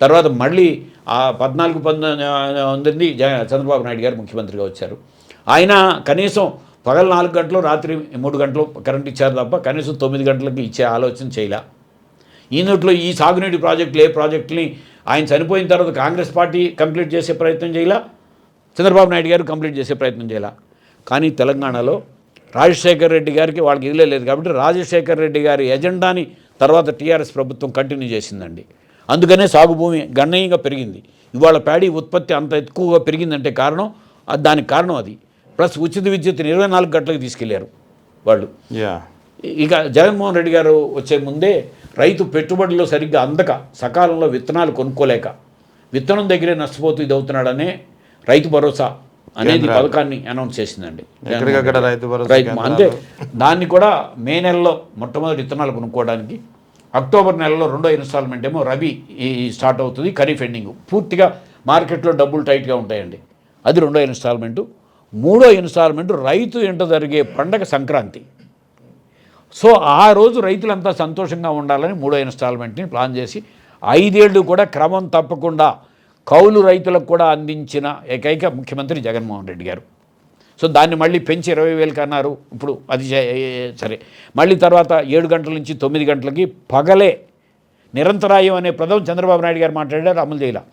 తర్వాత మళ్ళీ ఆ 14-19 చంద్రబాబు నాయుడు గారు ముఖ్యమంత్రిగా వచ్చారు. ఆయన కనీసం పగలు 4 గంటలు రాత్రి 3 గంటలు కరెంట్ ఇచ్చారు తప్ప కనీసం 9 గంటలకు ఇచ్చే ఆలోచన చేయలే. ఈనట్లో ఈ సాగునీటి ప్రాజెక్టులు ఏ ప్రాజెక్టుని ఆయన చనిపోయిన తర్వాత కాంగ్రెస్ పార్టీ కంప్లీట్ చేసే ప్రయత్నం చేయలే, చంద్రబాబు నాయుడు గారు కంప్లీట్ చేసే ప్రయత్నం చేయలే. కానీ తెలంగాణలో రాజశేఖర్ రెడ్డి గారికి వాళ్ళకి ఇదిలే లేదు కాబట్టి రాజశేఖర్ రెడ్డి గారి ఎజెండాని తర్వాత టీఆర్ఎస్ ప్రభుత్వం కంటిన్యూ చేసిందండి. అందుకనే సాగు భూమి గణనీయంగా పెరిగింది. ఇవాళ ప్యాడీ ఉత్పత్తి అంత ఎక్కువగా పెరిగిందంటే కారణం దానికి కారణం అది. ప్లస్ ఉచిత విద్యుత్తుని 24 గంటలకు తీసుకెళ్లారు వాళ్ళు. ఇక జగన్మోహన్ రెడ్డి గారు వచ్చే ముందే రైతు పెట్టుబడులు సరిగ్గా అందక సకాలంలో విత్తనాలు కొనుక్కోలేక విత్తనం దగ్గరే నష్టపోతూ ఇది అవుతున్నాడనే రైతు భరోసా అనేది పథకాన్ని అనౌన్స్ చేసిందండి. రైతు అంతే దాన్ని కూడా మే నెలలో మొట్టమొదటి విత్తనాలు కొనుక్కోవడానికి, అక్టోబర్ నెలలో రెండో ఇన్స్టాల్మెంట్ ఏమో రబీ స్టార్ట్ అవుతుంది, ఖరీఫ్ ఎండింగ్ పూర్తిగా మార్కెట్లో డబ్బులు టైట్గా ఉంటాయండి. అది రెండో ఇన్స్టాల్మెంటు. మూడో ఇన్స్టాల్మెంటు రైతు ఇంట జరిగే పండగ సంక్రాంతి. సో ఆ రోజు రైతులంతా సంతోషంగా ఉండాలని మూడో ఇన్స్టాల్మెంట్ని ప్లాన్ చేసి 5 ఏళ్ళు కూడా క్రమం తప్పకుండా కౌలు రైతులకు కూడా అందించిన ఏకైక ముఖ్యమంత్రి జగన్మోహన్ రెడ్డి గారు. సో దాన్ని మళ్ళీ పెంచి 20,000కి అన్నారు. ఇప్పుడు అది సరే, మళ్ళీ తర్వాత 7 గంటల నుంచి 9 గంటలకి పగలే నిరంతరాయం అనే పదం చంద్రబాబు నాయుడు గారు మాట్లాడారు, అమలు చేయాల.